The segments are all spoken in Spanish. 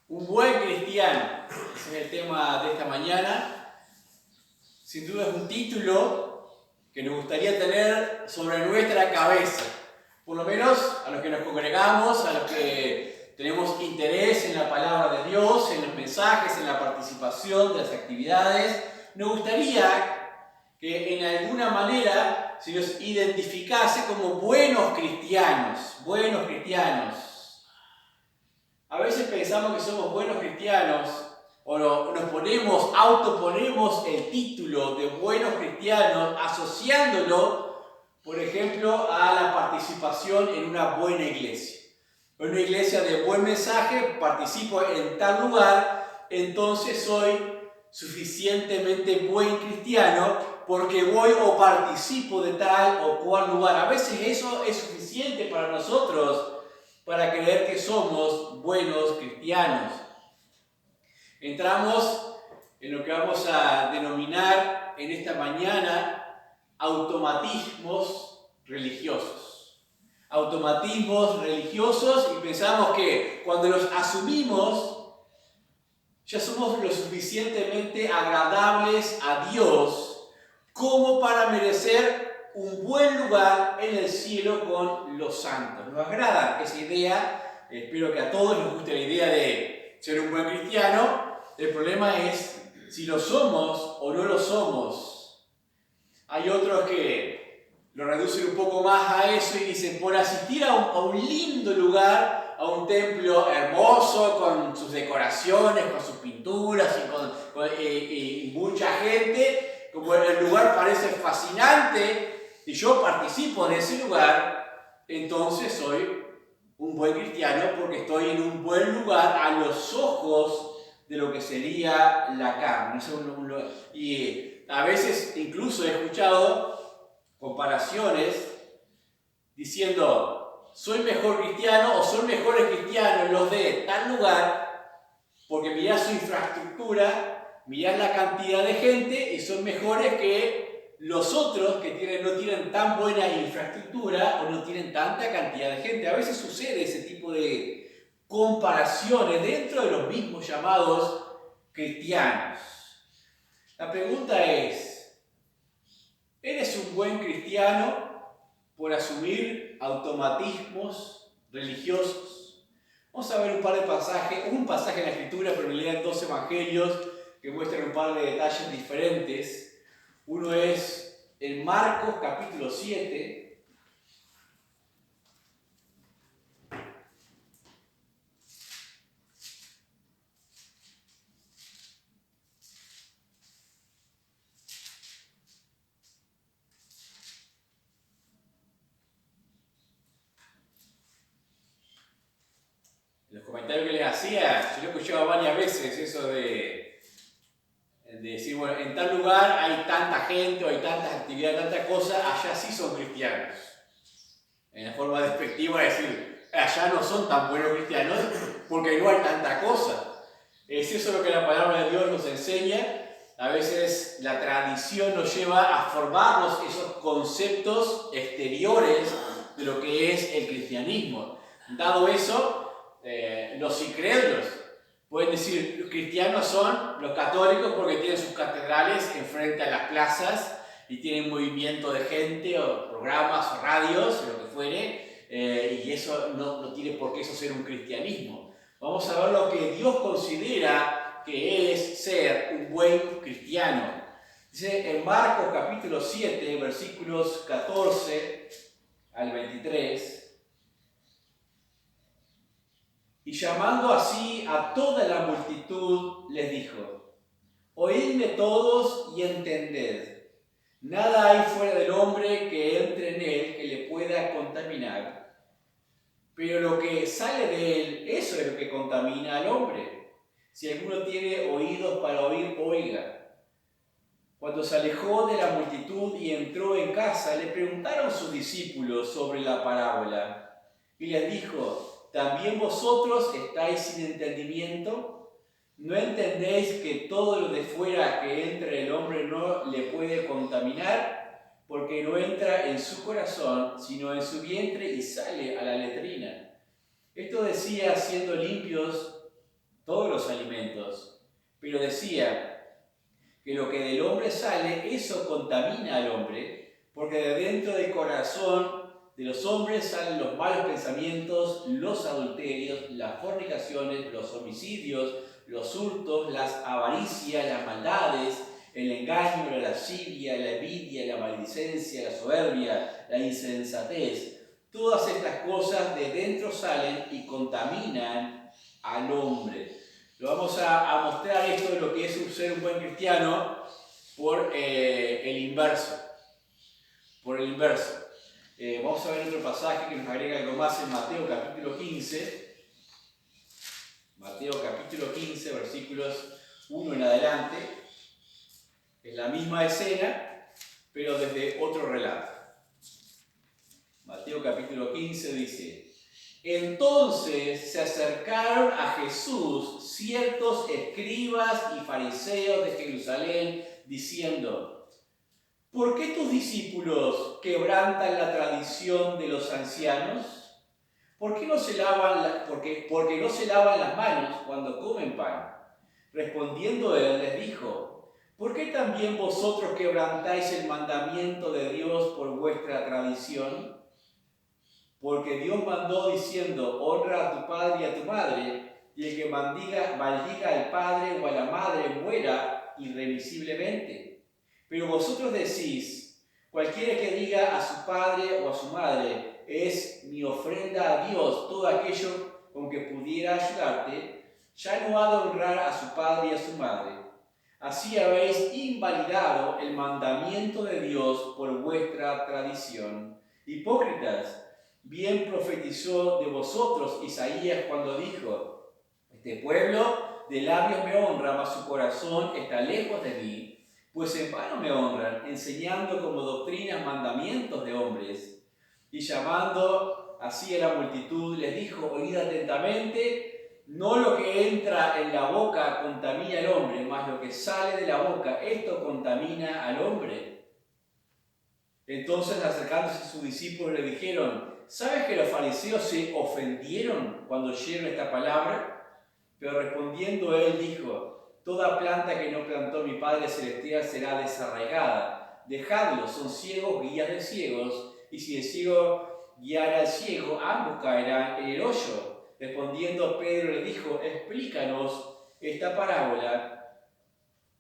Un buen cristiano, ese es el tema de esta mañana. Sin duda es un título que nos gustaría tener sobre nuestra cabeza. Por lo menos a los que nos congregamos, a los que tenemos interés en la palabra de Dios, en los mensajes, en la participación de las actividades, nos gustaría que en alguna manera se nos identificase como buenos cristianos. A veces pensamos que somos buenos cristianos o nos autoponemos el título de buenos cristianos asociándolo, por ejemplo, a la participación en una buena iglesia. En una iglesia de buen mensaje, participo en tal lugar, entonces soy suficientemente buen cristiano porque voy o participo de tal o cual lugar. A veces eso es suficiente para nosotros para creer que somos buenos cristianos. Entramos en lo que vamos a denominar en esta mañana automatismos religiosos. Automatismos religiosos, y pensamos que cuando los asumimos ya somos lo suficientemente agradables a Dios como para merecer un buen lugar en el cielo con los santos. ¿Nos agrada esa idea? Espero que a todos nos guste la idea de ser un buen cristiano. El problema es si lo somos o no lo somos. Hay otros que lo reducen un poco más a eso y dicen, por asistir a un lindo lugar, a un templo hermoso, con sus decoraciones, con sus pinturas y mucha gente, como el lugar parece fascinante, y yo participo de ese lugar, entonces soy un buen cristiano porque estoy en un buen lugar a los ojos de lo que sería la carne. Y a veces incluso he escuchado comparaciones diciendo, soy mejor cristiano o son mejores cristianos los de tal lugar porque mirás su infraestructura, mirás la cantidad de gente y son mejores que los otros que no tienen tan buena infraestructura o no tienen tanta cantidad de gente. A veces sucede ese tipo de comparaciones dentro de los mismos llamados cristianos. La pregunta es, ¿eres un buen cristiano por asumir automatismos religiosos? Vamos a ver un par de pasajes, un pasaje en la Escritura, pero en realidad 2 evangelios que muestran un par de detalles diferentes. Uno es en Marcos capítulo 7. Los comentarios que les hacía, yo lo he escuchado varias veces, eso de decir, bueno, en tal lugar hay tanta gente o hay tantas actividades, tanta cosa, allá sí son cristianos. En la forma despectiva de decir, allá no son tan buenos cristianos porque no hay tanta cosa. Es eso lo que la palabra de Dios nos enseña. A veces la tradición nos lleva a formarnos esos conceptos exteriores de lo que es el cristianismo. Dado eso, los incrédulos pueden decir, los cristianos son los católicos porque tienen sus catedrales enfrente a las plazas y tienen movimiento de gente o programas o radios o lo que fuere, y eso no tiene por qué eso ser un cristianismo. Vamos a ver lo que Dios considera que es ser un buen cristiano. Dice en Marcos capítulo 7, versículos 14 al 23, y llamando así a toda la multitud, les dijo, oídme todos y entended, nada hay fuera del hombre que entre en él que le pueda contaminar, pero lo que sale de él, eso es lo que contamina al hombre. Si alguno tiene oídos para oír, oiga. Cuando se alejó de la multitud y entró en casa, le preguntaron sus discípulos sobre la parábola, y les dijo, ¿también vosotros estáis sin entendimiento? ¿No entendéis que todo lo de fuera que entra el hombre no le puede contaminar? Porque no entra en su corazón, sino en su vientre y sale a la letrina. Esto decía, siendo limpios todos pero decía que lo que del hombre sale, eso contamina al hombre, porque de dentro del corazón de los hombres salen los malos pensamientos, los adulterios, las fornicaciones, los homicidios, los hurtos, las avaricias, las maldades, el engaño, la lascivia, la envidia, la maledicencia, la soberbia, la insensatez. Todas estas cosas de dentro salen y contaminan al hombre. Lo vamos a mostrar esto de lo que es ser un buen cristiano por el inverso. Por el inverso. Vamos a ver otro pasaje que nos agrega algo más en Mateo capítulo 15. Mateo capítulo 15, versículos 1 en adelante. Es la misma escena, pero desde otro relato. Mateo capítulo 15 dice: Entonces se acercaron a Jesús ciertos escribas y fariseos de Jerusalén, diciendo: ¿Por qué tus discípulos quebrantan la tradición de los ancianos? ¿Por qué no se lavan porque no se lavan las manos cuando comen pan? Respondiendo él les dijo: ¿Por qué también vosotros quebrantáis el mandamiento de Dios por vuestra tradición? Porque Dios mandó diciendo: honra a tu padre y a tu madre, y el que maldiga al padre o a la madre muera irremisiblemente. Pero vosotros decís: cualquiera que diga a su padre o a su madre, es mi ofrenda a Dios, todo aquello con que pudiera ayudarte, ya no ha de honrar a su padre y a su madre. Así habéis invalidado el mandamiento de Dios por vuestra tradición. Hipócritas, bien profetizó de vosotros Isaías cuando dijo: este pueblo de labios me honra, mas su corazón está lejos de mí. Pues en vano me honran, enseñando como doctrinas mandamientos de hombres. Y llamando así a la multitud, les dijo: oíd atentamente, no lo que entra en la boca contamina al hombre, mas lo que sale de la boca, esto contamina al hombre. Entonces, acercándose a sus discípulos, le dijeron: ¿sabes que los fariseos se ofendieron cuando oyeron esta palabra? Pero respondiendo él dijo: toda planta que no plantó mi Padre Celestial será desarraigada. Dejadlos, son ciegos, guías de ciegos, y si el ciego guiara al ciego, ambos caerán en el hoyo. Respondiendo Pedro le dijo: explícanos esta parábola.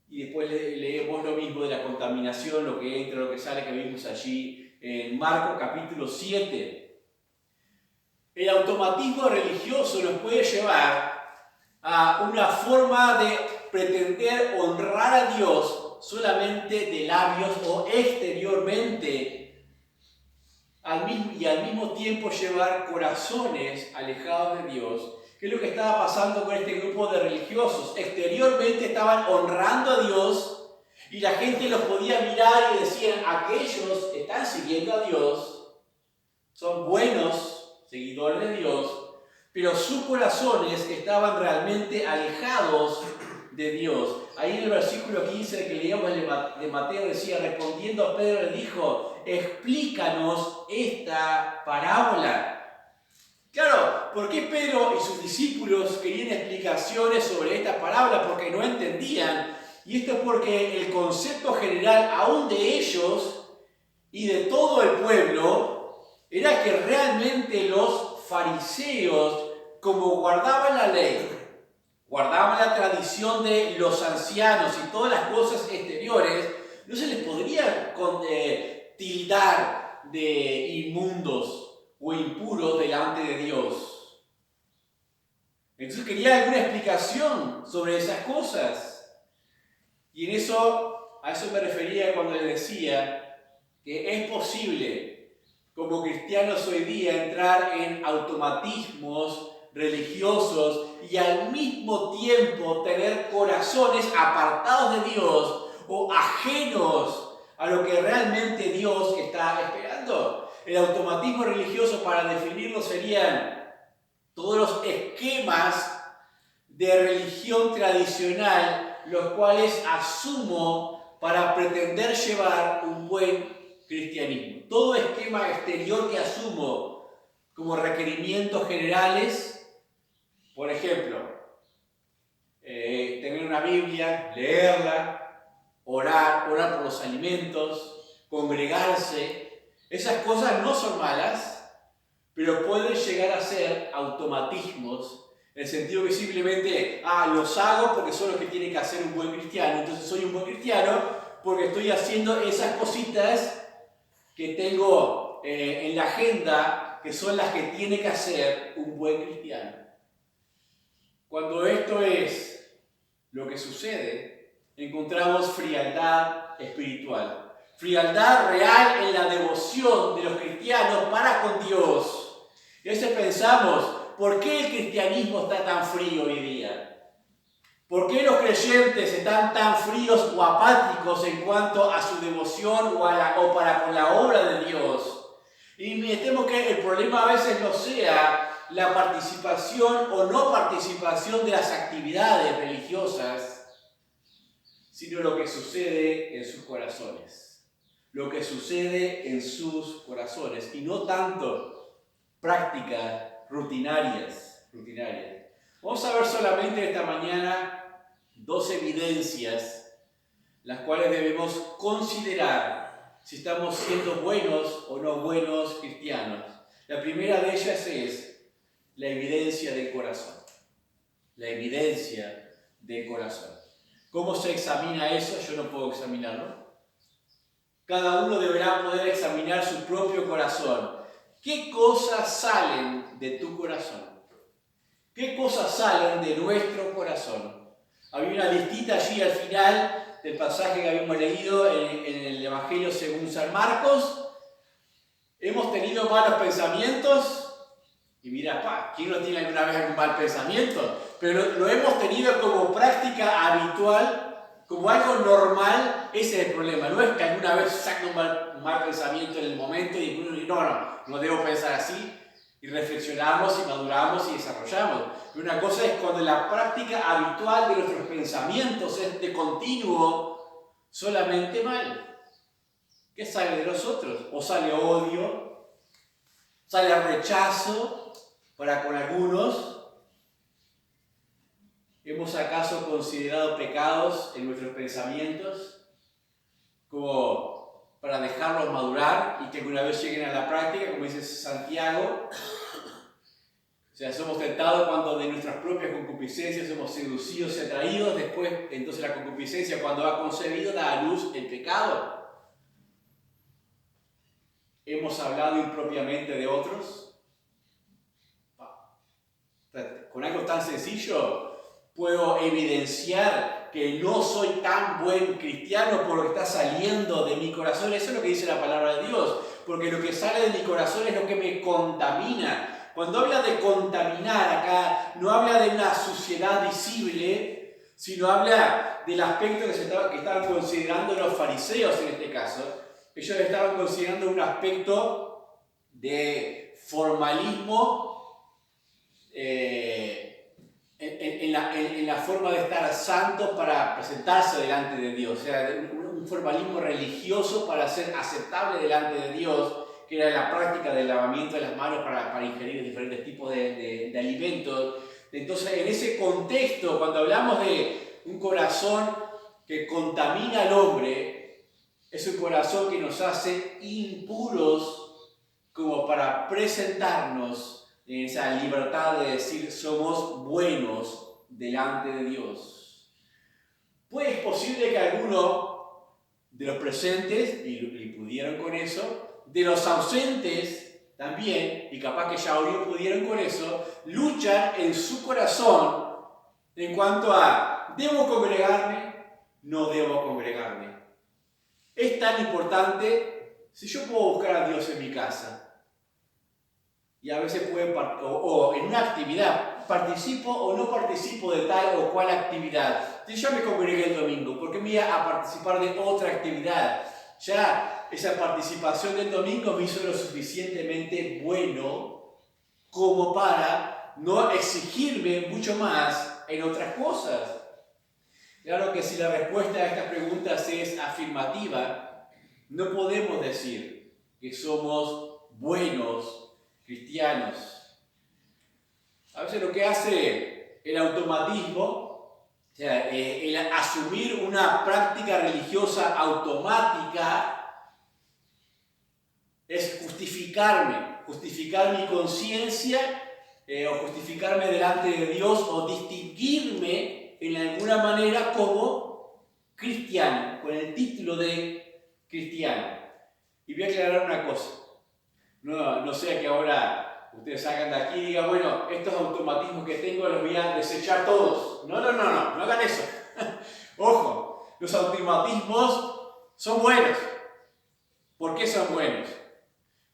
Y después leemos lo mismo de la contaminación, lo que entra, lo que sale, que vimos allí en Marcos capítulo 7. El automatismo religioso nos puede llevar a una forma de pretender honrar a Dios solamente de labios o exteriormente, y al mismo tiempo llevar corazones alejados de Dios. ¿Qué es lo que estaba pasando con este grupo de religiosos? Exteriormente estaban honrando a Dios y la gente los podía mirar y decían: aquellos están siguiendo a Dios, son buenos seguidores de Dios, pero sus corazones estaban realmente alejados de Dios. Ahí en el versículo 15 que leíamos de Mateo decía: respondiendo a Pedro le dijo: explícanos esta parábola. Claro, ¿por qué Pedro y sus discípulos querían explicaciones sobre esta parábola? Porque no entendían. Y esto es porque el concepto general, aún de ellos y de todo el pueblo, era que realmente los fariseos, como guardaban la ley, guardaban la tradición de los ancianos y todas las cosas exteriores, no se les podría tildar de inmundos o impuros delante de Dios. Entonces quería alguna explicación sobre esas cosas. Y a eso me refería cuando les decía que es posible, como cristianos hoy día, entrar en automatismos religiosos y al mismo tiempo tener corazones apartados de Dios o ajenos a lo que realmente Dios está esperando. El automatismo religioso, para definirlo, serían todos los esquemas de religión tradicional, los cuales asumo para pretender llevar un buen cristianismo. Todo esquema exterior que asumo como requerimientos generales, por ejemplo, tener una Biblia, leerla, orar por los alimentos, congregarse. Esas cosas no son malas, pero pueden llegar a ser automatismos, en el sentido que simplemente, los hago porque son los que tiene que hacer un buen cristiano, entonces soy un buen cristiano porque estoy haciendo esas cositas que tengo en la agenda, que son las que tiene que hacer un buen cristiano. Cuando esto es lo que sucede, encontramos frialdad espiritual. Frialdad real en la devoción de los cristianos para con Dios. Y a veces pensamos, ¿por qué el cristianismo está tan frío hoy día? ¿Por qué los creyentes están tan fríos o apáticos en cuanto a su devoción o para con la obra de Dios? Y me temo que el problema a veces no sea la participación o no participación de las actividades religiosas, sino lo que sucede en sus corazones. Lo que sucede en sus corazones y no tanto prácticas rutinarias. Vamos a ver solamente esta mañana 2 evidencias las cuales debemos considerar si estamos siendo buenos o no buenos cristianos. La primera de ellas es la evidencia del corazón. La evidencia del corazón. ¿Cómo se examina eso? Yo no puedo examinarlo. Cada uno deberá poder examinar su propio corazón. ¿Qué cosas salen de tu corazón? ¿Qué cosas salen de nuestro corazón? Había una listita allí al final del pasaje que habíamos leído en el Evangelio según San Marcos. Hemos tenido malos pensamientos. Y mira, ¿quién no tiene alguna vez un mal pensamiento? Pero lo hemos tenido como práctica habitual, como algo normal. Ese es el problema. No es que alguna vez saque un mal pensamiento en el momento y no debo pensar así. Y reflexionamos y maduramos y desarrollamos. Pero una cosa es cuando la práctica habitual de nuestros pensamientos es de continuo solamente mal. ¿Qué sale de nosotros? O sale odio, sale rechazo para con algunos. ¿Hemos acaso considerado pecados en nuestros pensamientos como para dejarlos madurar y que alguna vez lleguen a la práctica, como dice Santiago? O sea, somos tentados cuando de nuestras propias concupiscencias somos seducidos y atraídos. Después, entonces la concupiscencia, cuando ha concebido, da a luz el pecado. ¿Hemos hablado impropiamente de otros? Con algo tan sencillo, puedo evidenciar que no soy tan buen cristiano por lo que está saliendo de mi corazón. Eso es lo que dice la palabra de Dios. Porque lo que sale de mi corazón es lo que me contamina. Cuando habla de contaminar acá, no habla de una suciedad visible, sino habla del aspecto que estaban considerando los fariseos en este caso. Ellos estaban considerando un aspecto de formalismo en la forma de estar santos para presentarse delante de Dios. O sea, un formalismo religioso para ser aceptable delante de Dios, que era la práctica del lavamiento de las manos para ingerir diferentes tipos de alimentos. Entonces, en ese contexto, cuando hablamos de un corazón que contamina al hombre, es un corazón que nos hace impuros como para presentarnos en esa libertad de decir somos buenos delante de Dios. Pues es posible que alguno de los presentes, y pudieron con eso, de los ausentes también, y capaz que ya hoy pudieron con eso, luchan en su corazón en cuanto a ¿debo congregarme? ¿No debo congregarme? Es tan importante si yo puedo buscar a Dios en mi casa. Y a veces o en una actividad, participo o no participo de tal o cual actividad. Si yo me congregué el domingo, ¿por qué me voy a participar de otra actividad? Ya esa participación del domingo me hizo lo suficientemente bueno como para no exigirme mucho más en otras cosas. Claro que si la respuesta a estas preguntas es afirmativa, no podemos decir que somos buenos cristianos. A veces lo que hace el automatismo O sea, el asumir una práctica religiosa automática es justificar mi conciencia o justificarme delante de Dios o distinguirme en alguna manera como cristiano, con el título de cristiano. Y voy a aclarar una cosa. No sea que ahora ustedes salgan de aquí y digan, bueno, estos automatismos que tengo los voy a desechar todos. No hagan eso. Ojo, los automatismos son buenos. ¿Por qué son buenos?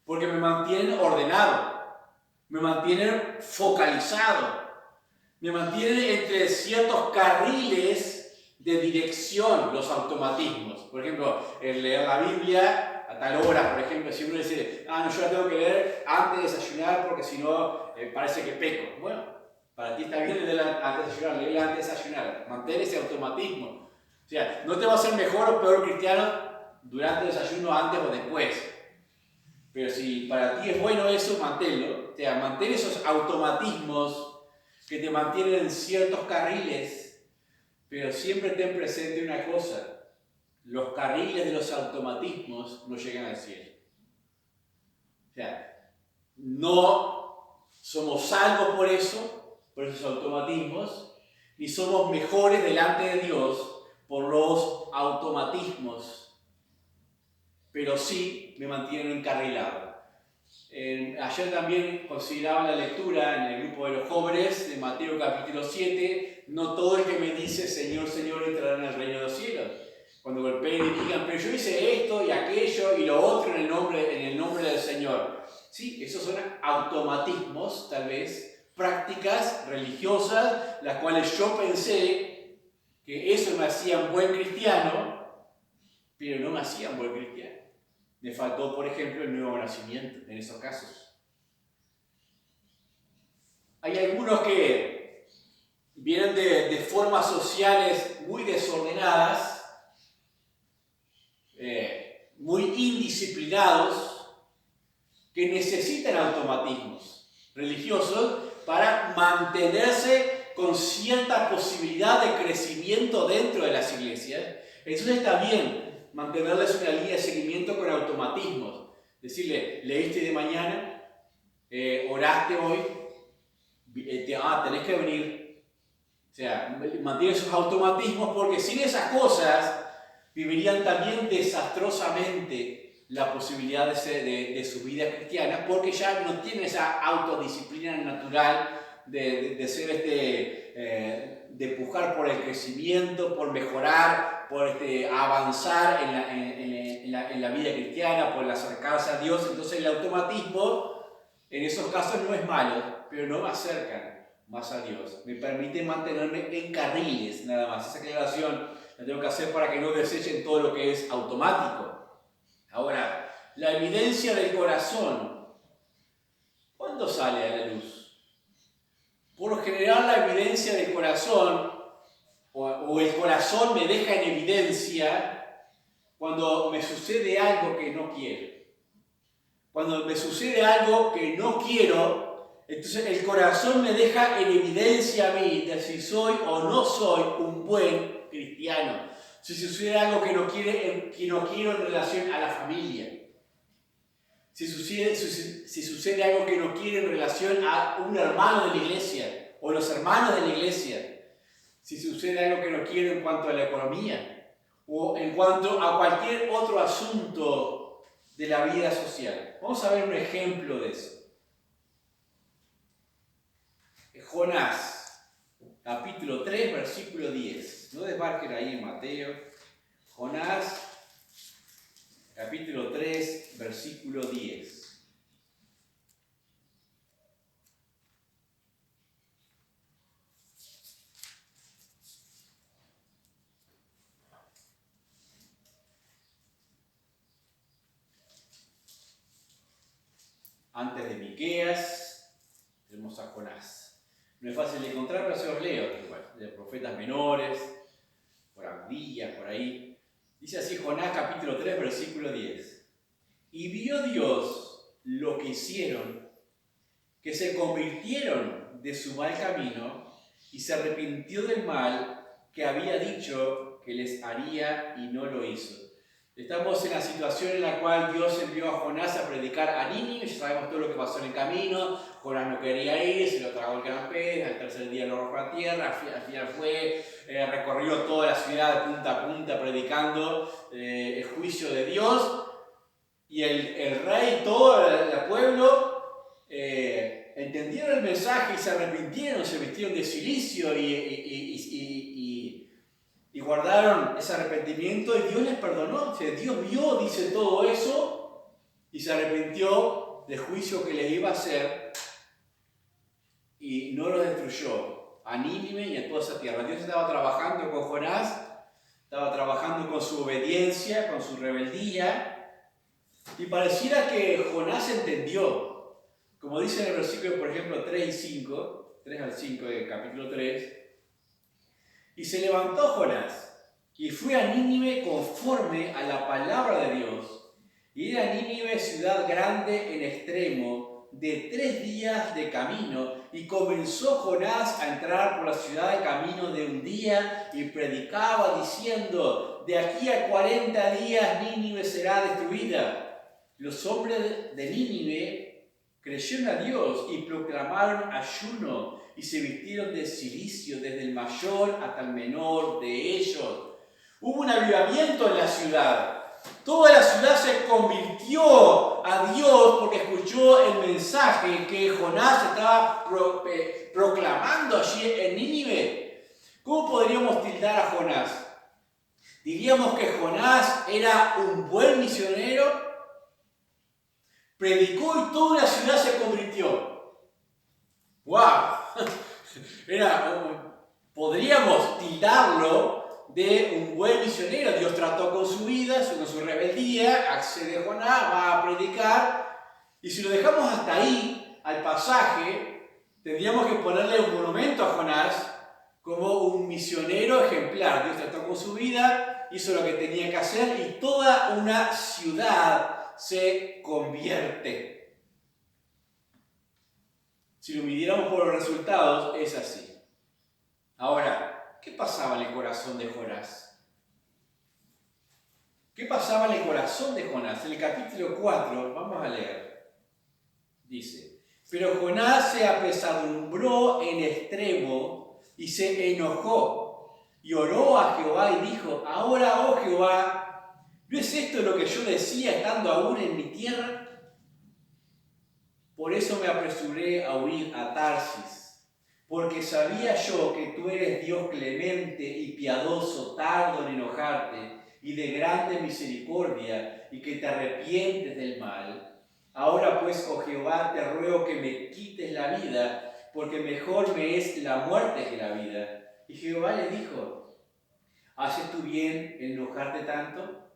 Porque me mantienen ordenado, me mantienen focalizado, me mantienen entre ciertos carriles de dirección los automatismos. Por ejemplo, el leer la Biblia a tal hora, por ejemplo, si uno dice, no, yo la tengo que leer antes de desayunar porque si no parece que peco. Bueno, para ti está bien leerla antes de desayunar, leerla antes de desayunar, mantén ese automatismo. O sea, no te va a hacer mejor o peor cristiano durante el desayuno, antes o después. Pero si para ti es bueno eso, manténlo. O sea, mantén esos automatismos que te mantienen en ciertos carriles, pero siempre ten presente una cosa. Los carriles de los automatismos no llegan al cielo. O sea, no somos salvos por esos automatismos, ni somos mejores delante de Dios por los automatismos, pero sí me mantienen encarrilado. Ayer también consideraba la lectura en el grupo de los jóvenes de Mateo capítulo 7, no todo el que me dice Señor, Señor entrará en el reino de los cielos. Cuando golpeen y digan, pero yo hice esto y aquello y lo otro en el nombre del Señor. Sí, esos son automatismos, tal vez, prácticas religiosas, las cuales yo pensé que eso me hacían buen cristiano, pero no me hacían buen cristiano. Me faltó, por ejemplo, el nuevo nacimiento en esos casos. Hay algunos que vienen de formas sociales muy desordenadas, muy indisciplinados, que necesitan automatismos religiosos para mantenerse con cierta posibilidad de crecimiento dentro de las iglesias. Entonces está bien mantenerles una línea de seguimiento con automatismos. Decirle, leíste de mañana, oraste hoy, tenés que venir. O sea, mantiene esos automatismos porque sin esas cosas vivirían también desastrosamente la posibilidad de su vida cristiana, porque ya no tienen esa autodisciplina natural de ser de pujar por el crecimiento, por mejorar, por avanzar en la vida cristiana, por el acercarse a Dios. Entonces el automatismo en esos casos no es malo, pero no me acercan más a Dios. Me permite mantenerme en carriles, nada más. Esa aclaración la tengo que hacer para que no desechen todo lo que es automático. Ahora, la evidencia del corazón, ¿cuándo sale a la luz? Por lo general, la evidencia del corazón, o el corazón me deja en evidencia cuando me sucede algo que no quiero. Cuando me sucede algo que no quiero, entonces el corazón me deja en evidencia a mí de si soy o no soy un buen cristiano. Si sucede algo que no quiero en relación a la familia. Si sucede algo que no quiero en relación a un hermano de la iglesia o los hermanos de la iglesia. Si sucede algo que no quiero en cuanto a la economía o en cuanto a cualquier otro asunto de la vida social. Vamos a ver un ejemplo de eso. Jonás, capítulo 3, versículo 10. No desbarquen ahí en Mateo. Jonás, capítulo 3, versículo 10. Antes de Miqueas, tenemos a Jonás. No es fácil de encontrar, pero se los leo. Bueno, de profetas menores, por Abdías, por ahí. Dice así Jonás capítulo 3, versículo 10. Y vio Dios lo que hicieron, que se convirtieron de su mal camino y se arrepintió del mal que había dicho que les haría y no lo hizo. Estamos en la situación en la cual Dios envió a Jonás a predicar a Nínive. Ya sabemos todo lo que pasó en el camino. Jonás no quería ir, se lo tragó el gran pez, al tercer día lo arrojó a tierra, al final fue, recorrió toda la ciudad de punta a punta predicando el juicio de Dios. Y el rey, todo el pueblo, entendieron el mensaje y se arrepintieron, se vistieron de cilicio y guardaron ese arrepentimiento y Dios les perdonó. O sea, Dios vio, dice, todo eso y se arrepintió del juicio que les iba a hacer y no los destruyó a Nínive y a toda esa tierra. Dios estaba trabajando con Jonás, estaba trabajando con su obediencia, con su rebeldía. Y pareciera que Jonás entendió, como dice en el versículo, por ejemplo, 3 y 5, 3 al 5 del capítulo 3, y se levantó Jonás y fue a Nínive conforme a la palabra de Dios. Y era Nínive ciudad grande en extremo, de 3 días de camino, y comenzó Jonás a entrar por la ciudad de camino de un día y predicaba diciendo: de aquí a 40 días Nínive será destruida. Los hombres de Nínive creyeron a Dios y proclamaron ayuno y se vistieron de cilicio desde el mayor hasta el menor de ellos. Hubo un avivamiento en la ciudad. Toda la ciudad se convirtió a Dios porque escuchó el mensaje que Jonás estaba proclamando allí en Nínive. ¿Cómo podríamos tildar a Jonás? ¿Diríamos que Jonás era un buen misionero? Predicó y toda la ciudad se convirtió. ¡Wow! Podríamos tildarlo de un buen misionero. Dios trató con su vida, con su rebeldía, accede Jonás, va a predicar. Y si lo dejamos hasta ahí, al pasaje, tendríamos que ponerle un monumento a Jonás como un misionero ejemplar. Dios trató con su vida, hizo lo que tenía que hacer y toda una ciudad se convierte. Si lo midiéramos por los resultados, es así. Ahora, ¿qué pasaba en el corazón de Jonás? ¿Qué pasaba en el corazón de Jonás? En el capítulo 4, vamos a leer. Dice: pero Jonás se apesadumbró en extremo y se enojó y oró a Jehová y dijo: ahora, oh Jehová, ¿no es esto lo que yo decía estando aún en mi tierra? Por eso me apresuré a huir a Tarsis, porque sabía yo que tú eres Dios clemente y piadoso, tardo en enojarte y de grande misericordia, y que te arrepientes del mal. Ahora pues, oh Jehová, te ruego que me quites la vida, porque mejor me es la muerte que la vida. Y Jehová le dijo: ¿haces tú bien en enojarte tanto?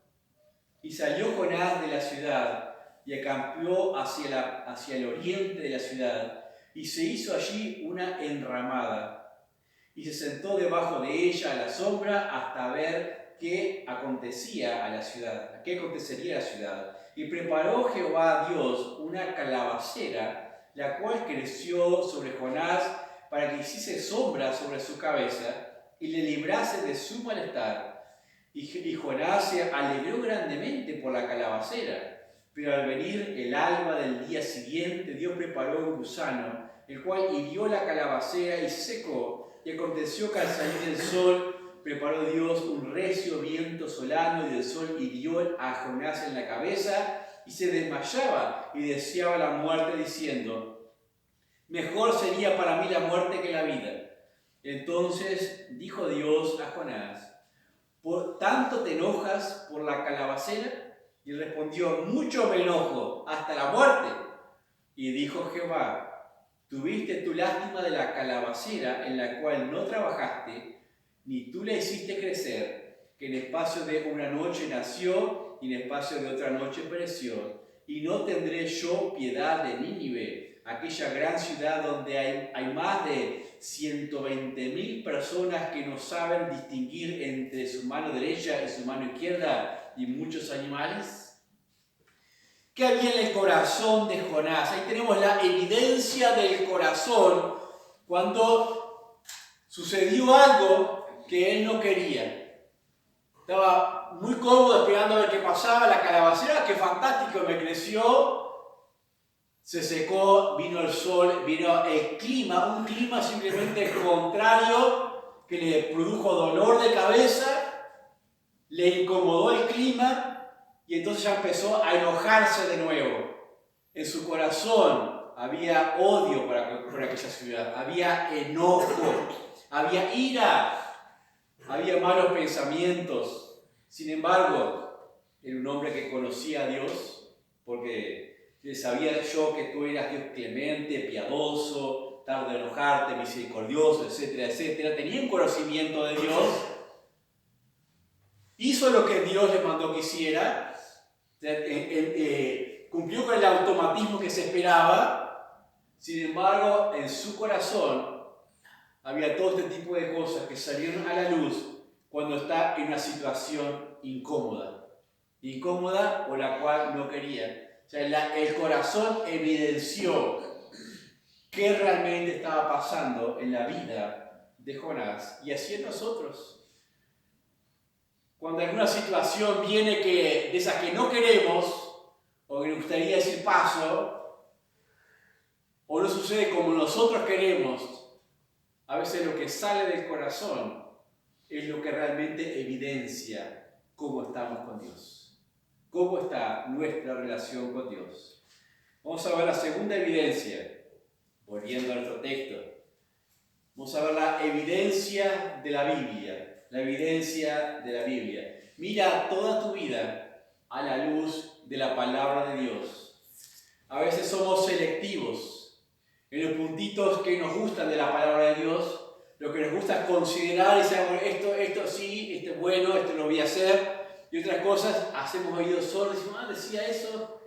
Y salió Jonás de la ciudad y acampó hacia el oriente de la ciudad, y se hizo allí una enramada, y se sentó debajo de ella a la sombra hasta ver qué acontecía a la ciudad, qué acontecería a la ciudad. Y preparó Jehová Dios una calabacera, la cual creció sobre Jonás para que hiciese sombra sobre su cabeza y le librase de su malestar. Y Jonás se alegró grandemente por la calabacera, pero al venir el alba del día siguiente, Dios preparó un gusano, el cual hirió la calabacera y se secó. Y aconteció que al salir del sol, preparó Dios un recio viento solano, y del sol hirió a Jonás en la cabeza, y se desmayaba y deseaba la muerte, diciendo: mejor sería para mí la muerte que la vida. Entonces dijo Dios a Jonás: ¿por tanto te enojas por la calabacera? Y respondió: mucho me enojo, hasta la muerte. Y dijo Jehová: tuviste tu lástima de la calabacera, en la cual no trabajaste, ni tú la hiciste crecer, que en espacio de una noche nació, y en espacio de otra noche pereció. Y no tendré yo piedad de Nínive, aquella gran ciudad donde hay más de 120.000 personas que no saben distinguir entre su mano derecha y su mano izquierda, y muchos animales. ¿Qué había en el corazón de Jonás? Ahí tenemos la evidencia del corazón. Cuando sucedió algo que él no quería. Estaba muy cómodo esperando a ver qué pasaba. La calabacera, qué fantástico, me creció. Se secó, vino el sol, vino el clima, un clima simplemente contrario que le produjo dolor de cabeza, le incomodó el clima y entonces ya empezó a enojarse de nuevo. En su corazón había odio por aquella ciudad, había enojo, había ira, había malos pensamientos. Sin embargo, era un hombre que conocía a Dios porque sabía yo que tú eras Dios clemente, piadoso, tardo de enojarte, misericordioso, etcétera, etcétera. Tenía un conocimiento de Dios. Hizo lo que Dios le mandó que hiciera. Cumplió con el automatismo que se esperaba. Sin embargo, en su corazón había todo este tipo de cosas que salieron a la luz cuando está en una situación incómoda. Incómoda o la cual no quería. O sea, el corazón evidenció qué realmente estaba pasando en la vida de Jonás y así en nosotros. Cuando alguna situación viene de esas que no queremos o que nos gustaría decir paso o no sucede como nosotros queremos, a veces lo que sale del corazón es lo que realmente evidencia cómo estamos con Dios. ¿Cómo está nuestra relación con Dios? Vamos a ver la segunda evidencia, volviendo a nuestro texto. Vamos a ver la evidencia de la Biblia. La evidencia de la Biblia. Mira toda tu vida a la luz de la palabra de Dios. A veces somos selectivos en los puntitos que nos gustan de la palabra de Dios. Lo que nos gusta es considerar y decir, bueno, esto sí, esto es bueno, esto lo voy a hacer. Y otras cosas hacemos oídos sordos y decimos, decía eso.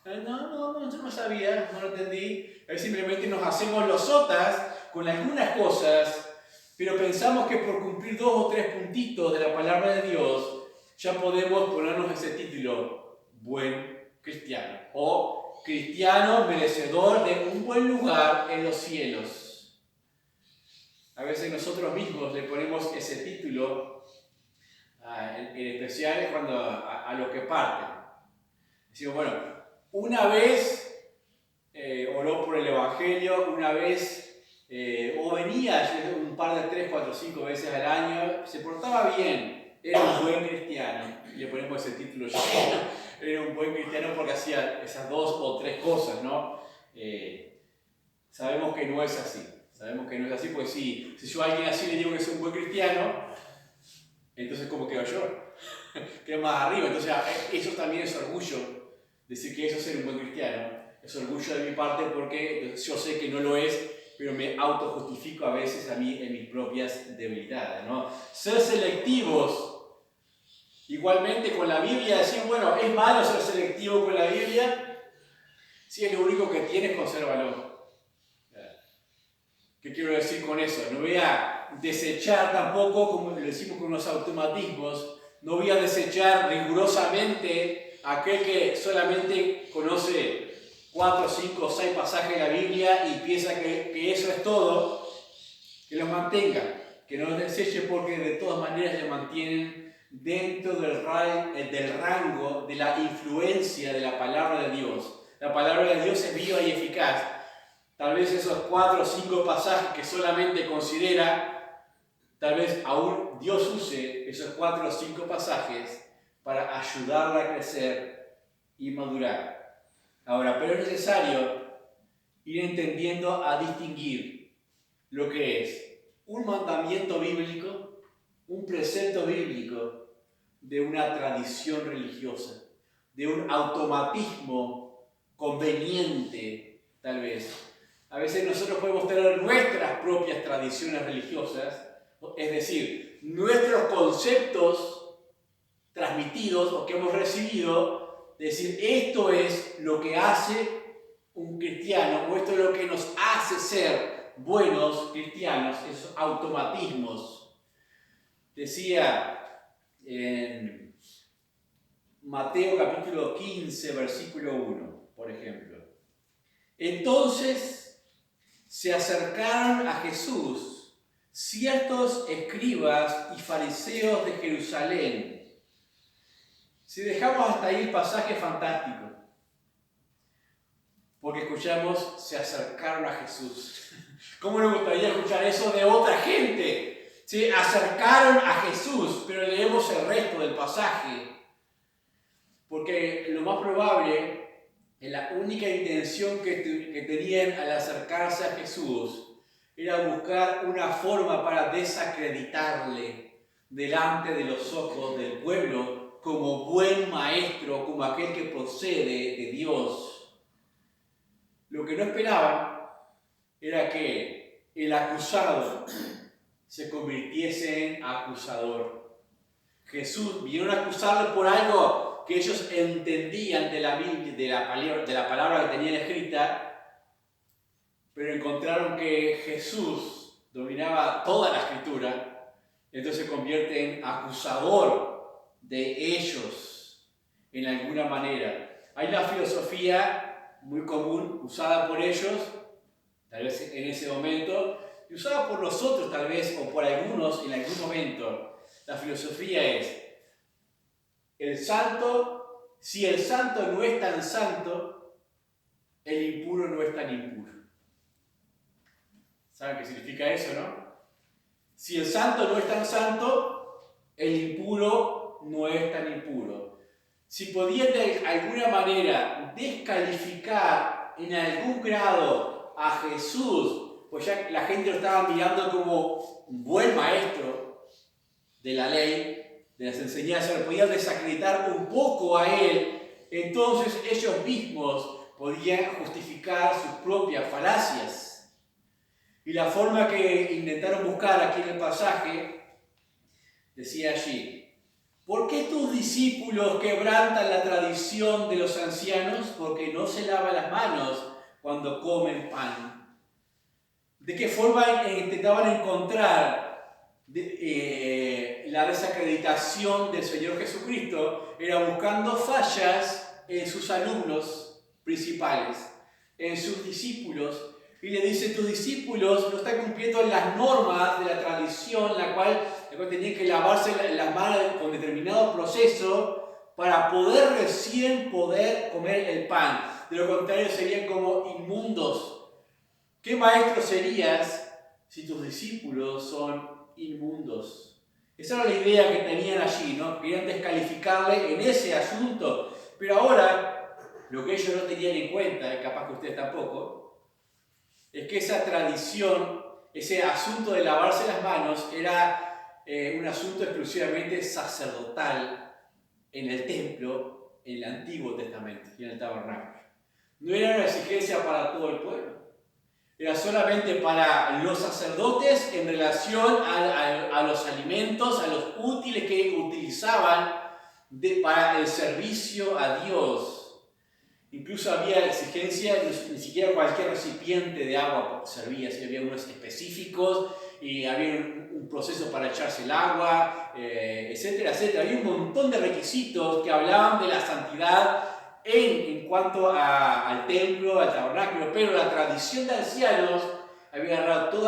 No, yo no sabía, no lo entendí. A veces simplemente nos hacemos los sotas con algunas cosas, pero pensamos que por cumplir 2 o 3 puntitos de la palabra de Dios, ya podemos ponernos ese título, buen cristiano, o cristiano merecedor de un buen lugar en los cielos. A veces nosotros mismos le ponemos ese título, en especial cuando a los que parten. Decimos, bueno, una vez oró por el Evangelio, una vez o venía un par de 3, 4, 5 veces al año, se portaba bien, era un buen cristiano. Y le ponemos ese título ya, era un buen cristiano porque hacía esas 2 o 3 cosas, ¿no? Sabemos que no es así. Sabemos que no es así, porque si yo a alguien así le digo que es un buen cristiano, entonces ¿cómo quedo yo? Quedo más arriba. Entonces eso también es orgullo, decir que eso es ser un buen cristiano. Es orgullo de mi parte porque yo sé que no lo es, pero me autojustifico a veces a mí en mis propias debilidades, ¿no? Ser selectivos, igualmente con la Biblia, decir, bueno, ¿es malo ser selectivo con la Biblia? Si es lo único que tienes, consérvalo. ¿Qué quiero decir con eso? No voy a desechar tampoco, como lo decimos con los automatismos, no voy a desechar rigurosamente a aquel que solamente conoce 4, 5, 6 pasajes de la Biblia y piensa que eso es todo, que los mantenga, que no los deseche porque de todas maneras le mantienen dentro del rango de la influencia de la palabra de Dios. La palabra de Dios es viva y eficaz. Tal vez esos 4 o 5 pasajes que solamente considera, tal vez aún Dios use esos 4 o 5 pasajes para ayudarla a crecer y madurar. Ahora, pero es necesario ir entendiendo a distinguir lo que es un mandamiento bíblico, un precepto bíblico, de una tradición religiosa, de un automatismo conveniente, tal vez. A veces nosotros podemos tener nuestras propias tradiciones religiosas, es decir, nuestros conceptos transmitidos o que hemos recibido, decir, esto es lo que hace un cristiano, o esto es lo que nos hace ser buenos cristianos, esos automatismos. Decía en Mateo capítulo 15, versículo 1, por ejemplo. Entonces se acercaron a Jesús ciertos escribas y fariseos de Jerusalén. Si dejamos hasta ahí el pasaje fantástico, porque escuchamos, se acercaron a Jesús. ¿Cómo nos gustaría escuchar eso de otra gente? Se acercaron a Jesús, pero leemos el resto del pasaje. Porque lo más probable, la única intención que tenían al acercarse a Jesús era buscar una forma para desacreditarle delante de los ojos del pueblo como buen maestro, como aquel que procede de Dios. Lo que no esperaban era que el acusado se convirtiese en acusador. Jesús vino a acusarle por algo que ellos entendían de la palabra que tenían escrita, pero encontraron que Jesús dominaba toda la escritura, entonces se convierte en acusador de ellos en alguna manera. Hay una filosofía muy común usada por ellos, tal vez en ese momento, y usada por nosotros tal vez, o por algunos en algún momento. La filosofía es, si el santo no es tan santo, el impuro no es tan impuro. ¿Saben qué significa eso, no? Si el santo no es tan santo, el impuro no es tan impuro. Si podían de alguna manera descalificar en algún grado a Jesús, pues ya la gente lo estaba mirando como un buen maestro de la ley, de las enseñanzas, lo podían desacreditar un poco a él, entonces ellos mismos podían justificar sus propias falacias. Y la forma que intentaron buscar aquí en el pasaje, decía allí, ¿por qué tus discípulos quebrantan la tradición de los ancianos? Porque no se lavan las manos cuando comen pan. ¿De qué forma intentaban encontrar la desacreditación del Señor Jesucristo? Era buscando fallas en sus alumnos principales, en sus discípulos. Y le dice, tus discípulos no están cumpliendo las normas de la tradición, la cual tenían que lavarse las manos con determinado proceso para recién poder comer el pan. De lo contrario serían como inmundos. ¿Qué maestro serías si tus discípulos son inmundos? Esa era la idea que tenían allí, ¿no? Querían descalificarle en ese asunto. Pero ahora, lo que ellos no tenían en cuenta, y capaz que ustedes tampoco, es que esa tradición, ese asunto de lavarse las manos, era un asunto exclusivamente sacerdotal en el templo, en el Antiguo Testamento y en el tabernáculo. No era una exigencia para todo el pueblo. Era solamente para los sacerdotes en relación a los alimentos, a los útiles que utilizaban para el servicio a Dios. Incluso había exigencia, ni siquiera cualquier recipiente de agua servía, sino había unos específicos y había un proceso para echarse el agua, etcétera, etcétera. Había un montón de requisitos que hablaban de la santidad en cuanto al templo, al tabernáculo, pero la tradición de ancianos había agarrado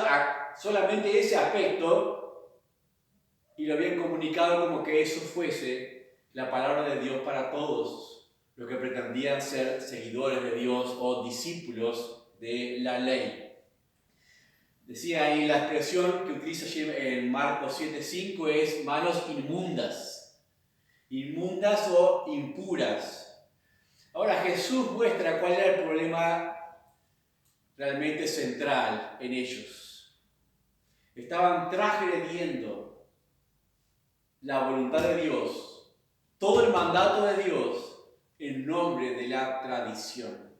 solamente ese aspecto y lo habían comunicado como que eso fuese la palabra de Dios para todos los que pretendían ser seguidores de Dios o discípulos de la ley. Decía ahí la expresión que utiliza allí en Marcos 7:5 es manos inmundas, inmundas o impuras. Ahora Jesús muestra cuál era el problema realmente central en ellos. Estaban transgrediendo la voluntad de Dios, todo el mandato de Dios, en nombre de la tradición.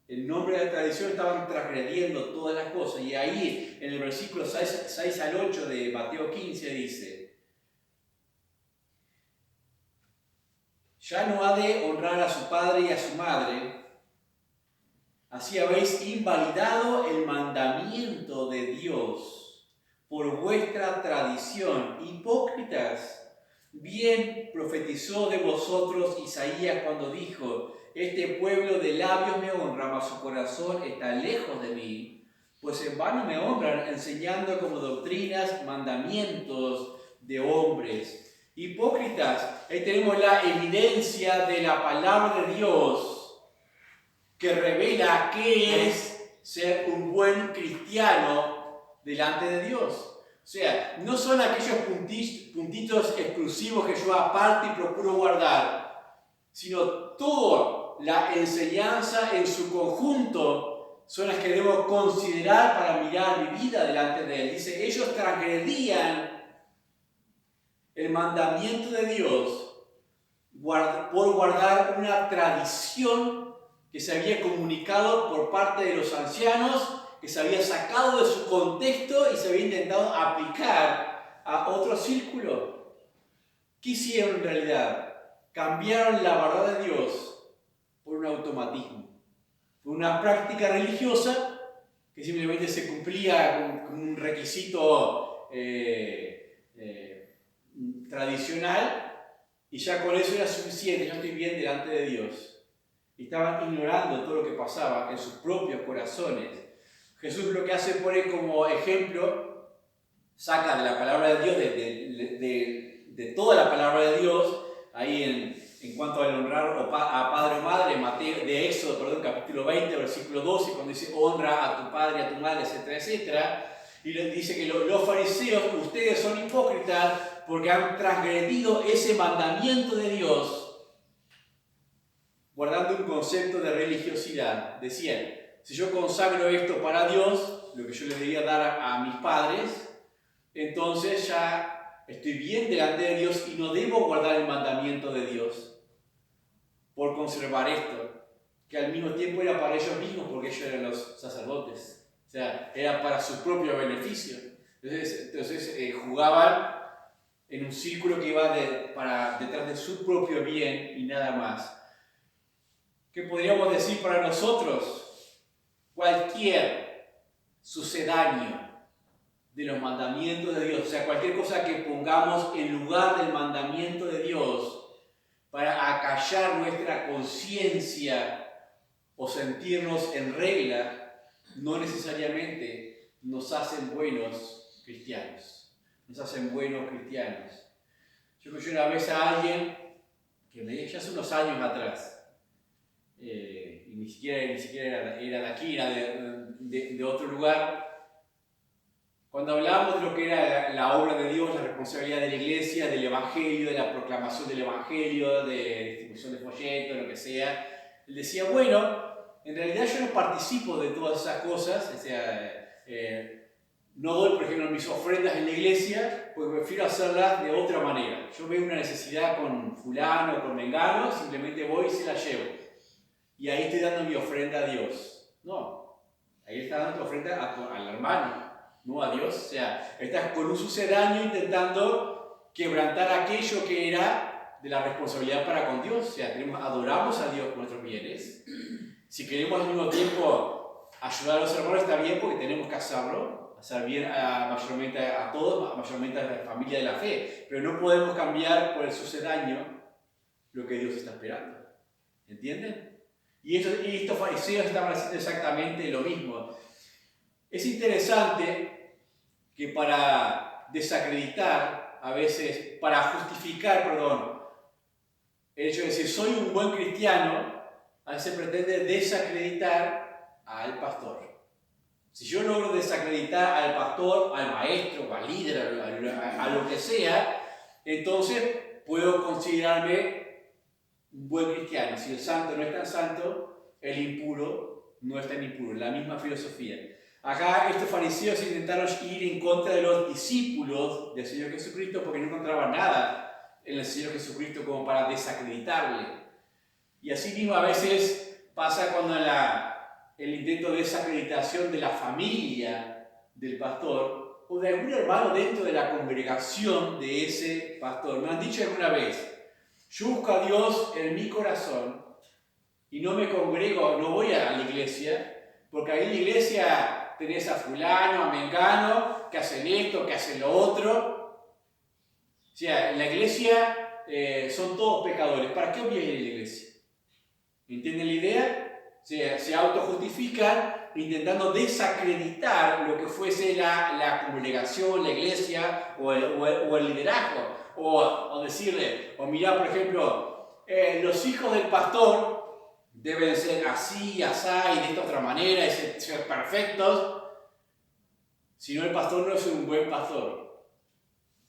En nombre de la tradición estaban transgrediendo todas las cosas. Y ahí, en el versículo 6 al 8 de Mateo 15, dice, ya no ha de honrar a su padre y a su madre, así habéis invalidado el mandamiento de Dios por vuestra tradición. Hipócritas, bien profetizó de vosotros Isaías cuando dijo, este pueblo de labios me honra, mas su corazón está lejos de mí, pues en vano me honran, enseñando como doctrinas mandamientos de hombres. Hipócritas, ahí tenemos la evidencia de la palabra de Dios que revela qué es ser un buen cristiano delante de Dios. O sea, no son aquellos puntitos exclusivos que yo aparte y procuro guardar, sino toda la enseñanza en su conjunto son las que debo considerar para mirar mi vida delante de Él. Dice, ellos transgredían el mandamiento de Dios por guardar una tradición que se había comunicado por parte de los ancianos, que se había sacado de su contexto y se había intentado aplicar a otro círculo. ¿Qué hicieron en realidad? Cambiaron la verdad de Dios por un automatismo, por una práctica religiosa que simplemente se cumplía con un requisito tradicional y ya con eso era suficiente, yo estoy bien delante de Dios. Y estaban ignorando todo lo que pasaba en sus propios corazones. Jesús lo que hace, pone como ejemplo, saca de la palabra de Dios, de toda la palabra de Dios, ahí en cuanto al honrar a padre o madre, de Éxodo, capítulo 20, versículo 12, cuando dice honra a tu padre, a tu madre, etcétera, etcétera. Y les dice que los fariseos, ustedes son hipócritas porque han transgredido ese mandamiento de Dios, guardando un concepto de religiosidad. Decían, si yo consagro esto para Dios, lo que yo le debería dar a mis padres, entonces ya estoy bien delante de Dios y no debo guardar el mandamiento de Dios por conservar esto, que al mismo tiempo era para ellos mismos porque ellos eran los sacerdotes. O sea, era para su propio beneficio. Entonces jugaban en un círculo que iba detrás de su propio bien y nada más. ¿Qué podríamos decir para nosotros? Cualquier sucedáneo de los mandamientos de Dios, o sea, cualquier cosa que pongamos en lugar del mandamiento de Dios para acallar nuestra conciencia o sentirnos en regla, no necesariamente nos hacen buenos cristianos. Nos hacen buenos cristianos. Yo escuché una vez a alguien que me dijo, ya hace unos años atrás, y ni siquiera era de aquí, era de otro lugar. Cuando hablábamos de lo que era la obra de Dios, la responsabilidad de la iglesia, del evangelio, de la proclamación del evangelio, de distribución de folletos, lo que sea, él decía, bueno, en realidad yo no participo de todas esas cosas, o sea, no doy, por ejemplo, mis ofrendas en la iglesia, porque prefiero hacerlas de otra manera. Yo veo una necesidad con fulano, con mengano, simplemente voy y se la llevo. Y ahí estoy dando mi ofrenda a Dios. No, ahí estás dando tu ofrenda al hermano, no a Dios. O sea, estás con un sucedáneo intentando quebrantar aquello que era de la responsabilidad para con Dios. O sea, adoramos a Dios con nuestros bienes. Si queremos al mismo tiempo ayudar a los hermanos, está bien porque tenemos que hacerlo, hacer bien mayormente a todos, mayormente a la familia de la fe. Pero no podemos cambiar por el sucedáneo lo que Dios está esperando. ¿Entienden? Y estos fariseos estaban haciendo exactamente lo mismo. Es interesante que para desacreditar, a veces, para justificar, el hecho de decir soy un buen cristiano, a veces pretende desacreditar al pastor. Si yo logro desacreditar al pastor, al maestro, al líder, a lo que sea, entonces puedo considerarme un buen cristiano. Si el santo no es tan santo, el impuro no es tan impuro. La misma filosofía. Acá estos fariseos intentaron ir en contra de los discípulos del Señor Jesucristo porque no encontraban nada en el Señor Jesucristo como para desacreditarle. Y así mismo a veces pasa cuando el intento de desacreditación de la familia del pastor o de algún hermano dentro de la congregación de ese pastor. Me han dicho alguna vez, yo busco a Dios en mi corazón y no me congrego, no voy a la iglesia, porque ahí en la iglesia tenés a fulano, a mengano, que hacen esto, que hacen lo otro. O sea, en la iglesia son todos pecadores. ¿Para qué voy a ir a la iglesia? ¿Entienden la idea? O sea, se autojustifican intentando desacreditar lo que fuese la congregación, la iglesia o el liderazgo. O decirle, o mirar, por ejemplo, los hijos del pastor deben ser así, asá y de esta otra manera, y ser perfectos. Si no, el pastor no es un buen pastor.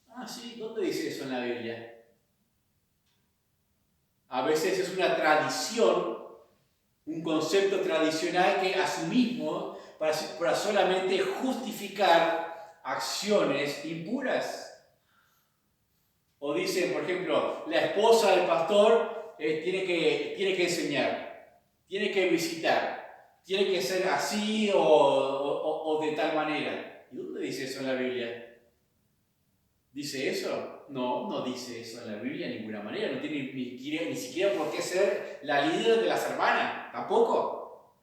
Ah, sí, ¿dónde dice eso en la Biblia? A veces es una tradición, un concepto tradicional que asumimos para solamente justificar acciones impuras. O dice, por ejemplo, la esposa del pastor tiene que enseñar, tiene que visitar, tiene que ser así o de tal manera. ¿Y dónde dice eso en la Biblia? ¿Dice eso? No, no dice eso en la Biblia de ninguna manera. No tiene ni siquiera por qué ser la líder de las hermanas, tampoco.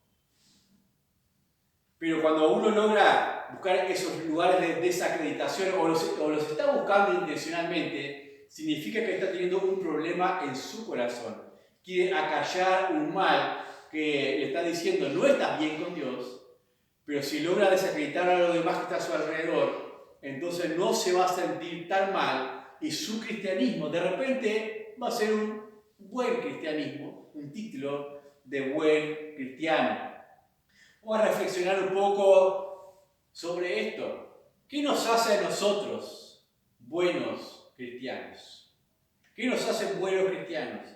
Pero cuando uno logra buscar esos lugares de desacreditación o los está buscando intencionalmente, significa que está teniendo un problema en su corazón. Quiere acallar un mal que le está diciendo, no estás bien con Dios, pero si logra desacreditar a lo demás que está a su alrededor, entonces no se va a sentir tan mal y su cristianismo de repente va a ser un buen cristianismo, un título de buen cristiano. Vamos a reflexionar un poco sobre esto. ¿Qué nos hace a nosotros buenos cristianos? ¿Qué nos hace buenos cristianos?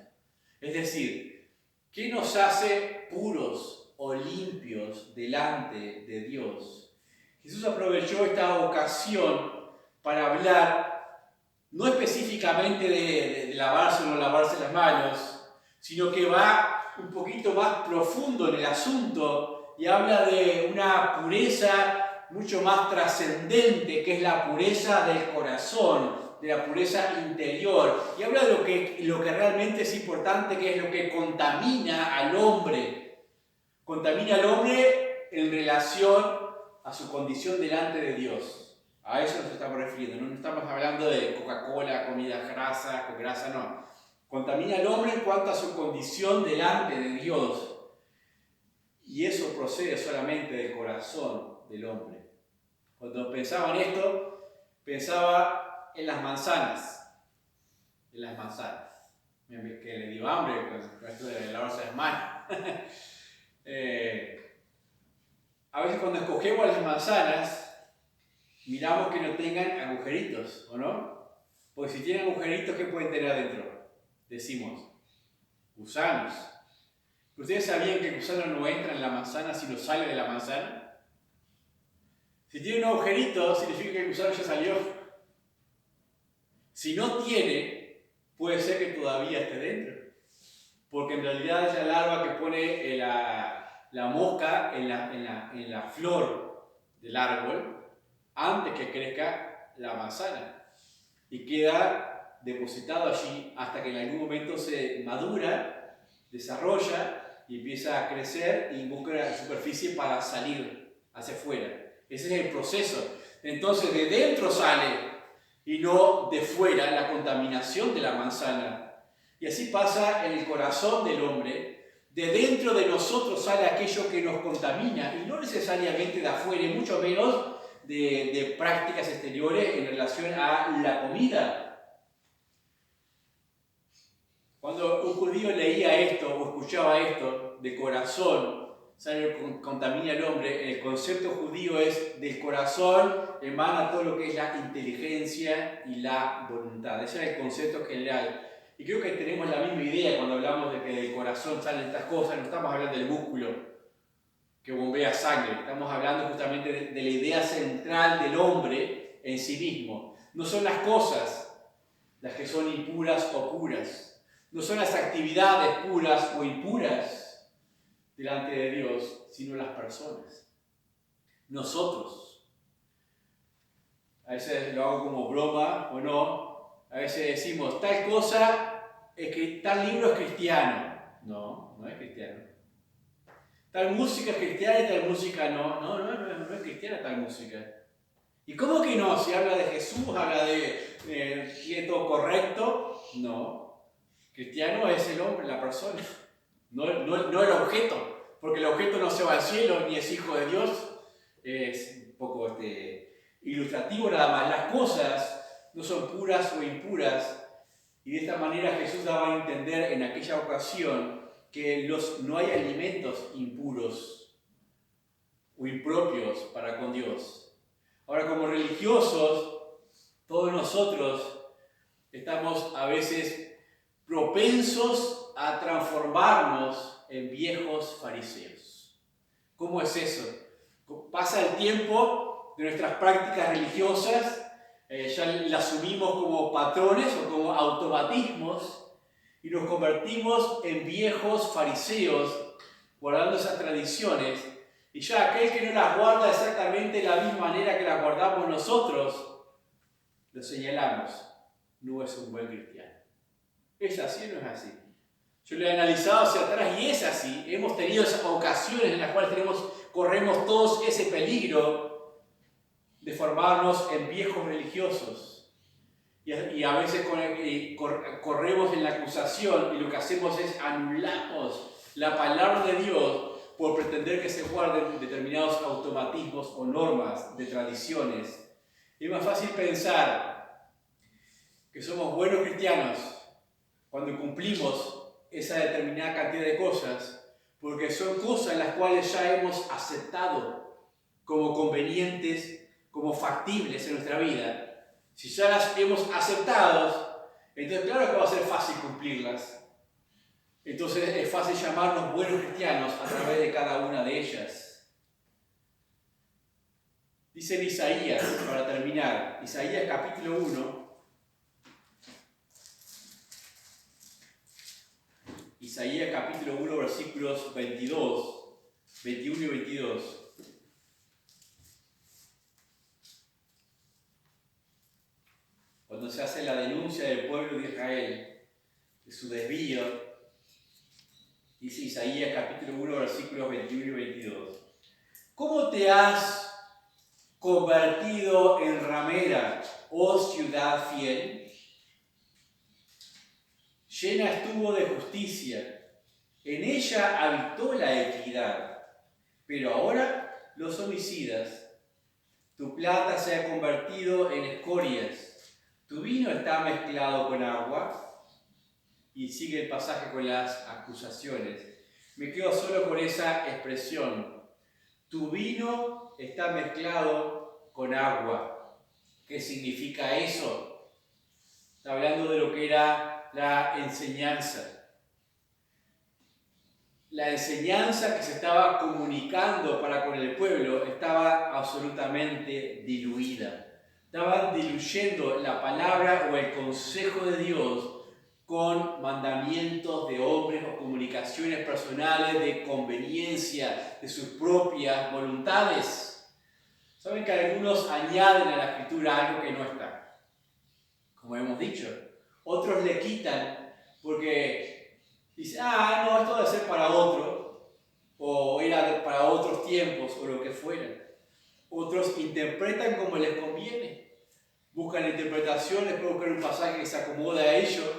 Es decir, ¿qué nos hace puros o limpios delante de Dios? Jesús aprovechó esta ocasión para hablar no específicamente de lavarse o no lavarse las manos, sino que va un poquito más profundo en el asunto y habla de una pureza mucho más trascendente, que es la pureza del corazón, de la pureza interior, y habla de lo que realmente es importante, que es lo que contamina al hombre. Contamina al hombre en relación a su condición delante de Dios. A eso nos estamos refiriendo. No estamos hablando de Coca-Cola, comida grasa, con grasa, no. Contamina al hombre en cuanto a su condición delante de Dios. Y eso procede solamente del corazón del hombre. Cuando pensaba en esto, pensaba en las manzanas. En las manzanas. Que le dio hambre con esto de lavarse las manos. A veces cuando escogemos las manzanas, miramos que no tengan agujeritos, ¿o no? Porque si tienen agujeritos, ¿qué pueden tener adentro? Decimos, gusanos. ¿Ustedes sabían que el gusano no entra en la manzana sino sale de la manzana? Si tiene un agujerito, significa que el gusano ya salió. Si no tiene, puede ser que todavía esté dentro. Porque en realidad es la larva que pone la mosca en la flor del árbol antes que crezca la manzana. Y queda depositado allí hasta que en algún momento se madura, desarrolla y empieza a crecer y busca la superficie para salir hacia afuera. Ese es el proceso. Entonces de dentro sale y no de fuera la contaminación de la manzana. Y así pasa en el corazón del hombre. De dentro de nosotros sale aquello que nos contamina y no necesariamente de afuera, y mucho menos de prácticas exteriores en relación a la comida. Cuando un judío leía esto o escuchaba esto de corazón, sale contamina al hombre, el concepto judío es del corazón emana todo lo que es la inteligencia y la voluntad. Ese es el concepto general. Y creo que tenemos la misma idea cuando hablamos de que del corazón salen estas cosas. No estamos hablando del músculo que bombea sangre, estamos hablando justamente de la idea central del hombre en sí mismo. No son las cosas las que son impuras o puras. No son las actividades puras o impuras delante de Dios, sino las personas. Nosotros. A veces lo hago como broma o no. A veces decimos, tal cosa, es que tal libro es cristiano. No, no es cristiano. Tal música es cristiana y tal música no. No es cristiana tal música. ¿Y cómo que no? Si habla de Jesús, habla de todo correcto. No. Cristiano es el hombre, la persona, no el objeto. porque el objeto no se va al cielo ni es hijo de Dios. Es un poco ilustrativo nada más. Las cosas no son puras o impuras, y de esta manera Jesús daba a entender en aquella ocasión que no hay alimentos impuros o impropios para con Dios. Ahora, como religiosos, todos nosotros estamos a veces propensos a transformarnos en viejos fariseos. ¿Cómo es eso? Pasa el tiempo de nuestras prácticas religiosas, ya las asumimos como patrones o como automatismos y nos convertimos en viejos fariseos guardando esas tradiciones, y ya aquel que no las guarda exactamente de la misma manera que las guardamos nosotros, lo señalamos, no es un buen cristiano. ¿Es así o no es así? Yo lo he analizado hacia atrás y es así. Hemos tenido esas ocasiones en las cuales corremos todos ese peligro de formarnos en viejos religiosos. Y a veces corremos en la acusación y lo que hacemos es anulamos la palabra de Dios por pretender que se guarden determinados automatismos o normas de tradiciones. Es más fácil pensar que somos buenos cristianos cuando cumplimos esa determinada cantidad de cosas, porque son cosas en las cuales ya hemos aceptado como convenientes, como factibles en nuestra vida. Si ya las hemos aceptado, entonces claro que va a ser fácil cumplirlas. Entonces es fácil llamarnos buenos cristianos a través de cada una de ellas. Dice en Isaías, para terminar, Isaías capítulo 1, Isaías capítulo 1, versículos 21 y 22. Cuando se hace la denuncia del pueblo de Israel, de su desvío, dice Isaías capítulo 1, versículos 21 y 22. ¿Cómo te has convertido en ramera, oh ciudad fiel? Llena estuvo de justicia, en ella habitó la equidad, pero ahora los homicidas. Tu plata se ha convertido en escorias, tu vino está mezclado con agua. Y sigue el pasaje con las acusaciones. Me quedo solo con esa expresión. Tu vino está mezclado con agua. ¿Qué significa eso? Está hablando de lo que era la enseñanza. La enseñanza que se estaba comunicando para con el pueblo estaba absolutamente diluida. Estaban diluyendo la palabra o el consejo de Dios con mandamientos de hombres o comunicaciones personales de conveniencia, de sus propias voluntades. Saben que algunos añaden a la escritura algo que no está, como hemos dicho. Otros le quitan porque dicen, no, esto debe ser para otro, o era para otros tiempos, o lo que fuera. Otros interpretan como les conviene. Buscan interpretaciones, buscan un pasaje que se acomoda a ellos.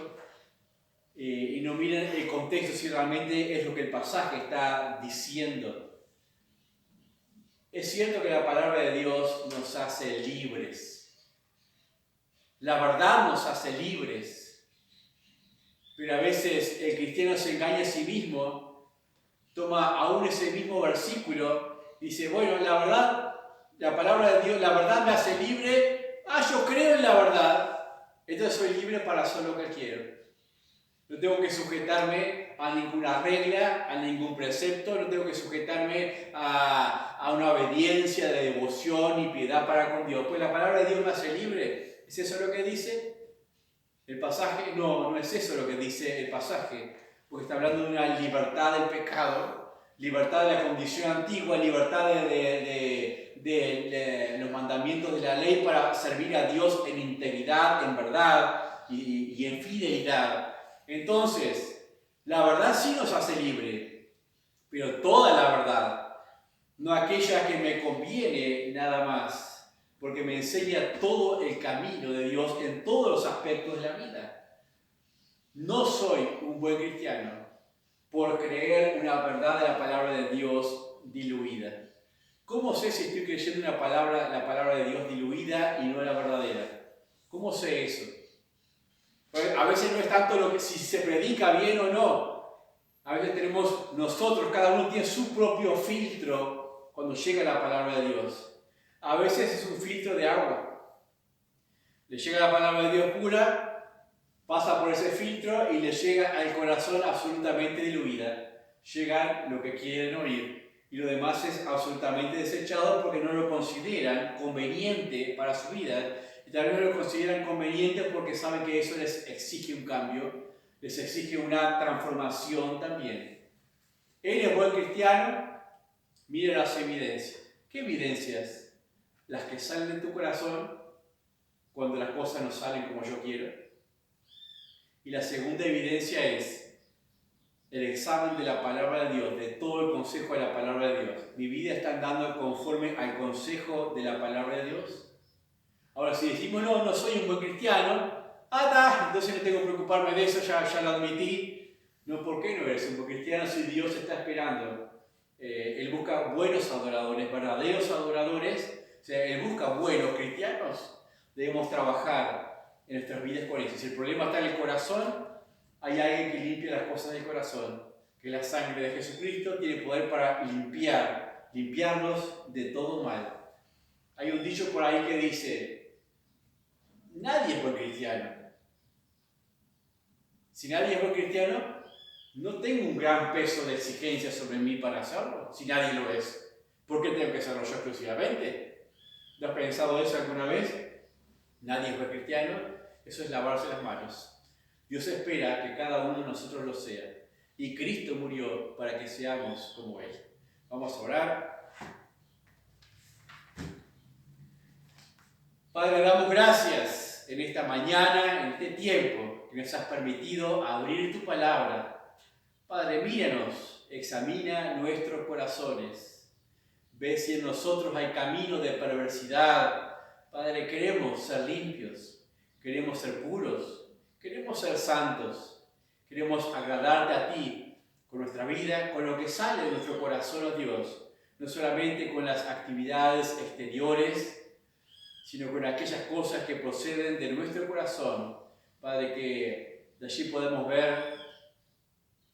Y no miren el contexto si realmente es lo que el pasaje está diciendo. Es cierto que la palabra de Dios nos hace libres. La verdad nos hace libres. Pero a veces el cristiano se engaña a sí mismo, toma aún ese mismo versículo y dice, bueno, la verdad, la palabra de Dios, la verdad me hace libre. Yo creo en la verdad, entonces soy libre para hacer lo que quiero. No tengo que sujetarme a ninguna regla, a ningún precepto, no tengo que sujetarme a una obediencia de devoción y piedad para con Dios. Pues la palabra de Dios me hace libre. ¿Es eso lo que dice el pasaje? No, no es eso lo que dice el pasaje, porque está hablando de una libertad del pecado, libertad de la condición antigua, libertad de los mandamientos de la ley para servir a Dios en integridad, en verdad y en fidelidad. Entonces, la verdad sí nos hace libre, pero toda la verdad, no aquella que me conviene nada más, porque me enseña todo el camino de Dios en todos los aspectos de la vida. No soy un buen cristiano por creer una verdad de la palabra de Dios diluida. ¿Cómo sé si estoy creyendo la palabra de Dios diluida y no la verdadera? ¿Cómo sé eso? Pues a veces no es tanto si se predica bien o no. A veces tenemos nosotros, cada uno tiene su propio filtro cuando llega la palabra de Dios. A veces es un filtro de agua. Le llega la palabra de Dios pura, pasa por ese filtro y le llega al corazón absolutamente diluida. Llegan lo que quieren oír y lo demás es absolutamente desechado porque no lo consideran conveniente para su vida. Y también lo consideran conveniente porque saben que eso les exige un cambio, les exige una transformación también. ¿Eres buen cristiano? Mira las evidencias. ¿Qué evidencias? Las que salen de tu corazón cuando las cosas no salen como yo quiero. Y la segunda evidencia es el examen de la palabra de Dios, de todo el consejo de la palabra de Dios. ¿Mi vida está andando conforme al consejo de la palabra de Dios? Ahora, si decimos, no soy un buen cristiano, entonces no tengo que preocuparme de eso, ya lo admití. No, ¿por qué no eres un buen cristiano si Dios está esperando? Él busca buenos adoradores, verdaderos adoradores. O sea, Él busca buenos cristianos. Debemos trabajar en nuestras vidas con eso. Si el problema está en el corazón, hay alguien que limpia las cosas del corazón. Que la sangre de Jesucristo tiene poder para limpiarnos de todo mal. Hay un dicho por ahí que dice, nadie es buen cristiano. Si nadie es buen cristiano, no tengo un gran peso de exigencia sobre mí para hacerlo, si nadie lo es. ¿Por qué tengo que hacerlo yo exclusivamente? ¿No has pensado eso alguna vez? Nadie es buen cristiano, eso es lavarse las manos. Dios espera que cada uno de nosotros lo sea. Y Cristo murió para que seamos como Él. Vamos a orar. Padre, damos gracias en esta mañana, en este tiempo que nos has permitido abrir tu palabra. Padre, míranos, examina nuestros corazones. Ve si en nosotros hay camino de perversidad. Padre, queremos ser limpios, queremos ser puros, queremos ser santos, queremos agradarte a ti con nuestra vida, con lo que sale de nuestro corazón, oh Dios, no solamente con las actividades exteriores, sino con aquellas cosas que proceden de nuestro corazón, Padre, que de allí podemos ver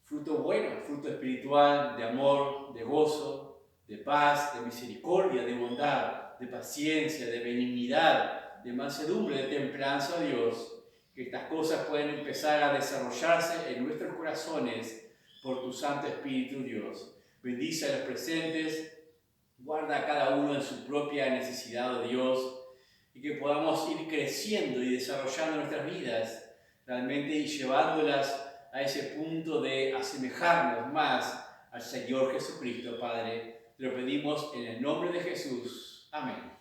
fruto bueno, fruto espiritual, de amor, de gozo, de paz, de misericordia, de bondad, de paciencia, de benignidad, de mansedumbre, de templanza, Dios, que estas cosas pueden empezar a desarrollarse en nuestros corazones por tu Santo Espíritu, Dios. Bendice a los presentes, guarda a cada uno en su propia necesidad, oh Dios, y que podamos ir creciendo y desarrollando nuestras vidas realmente y llevándolas a ese punto de asemejarnos más al Señor Jesucristo, Padre. Te lo pedimos en el nombre de Jesús. Amén.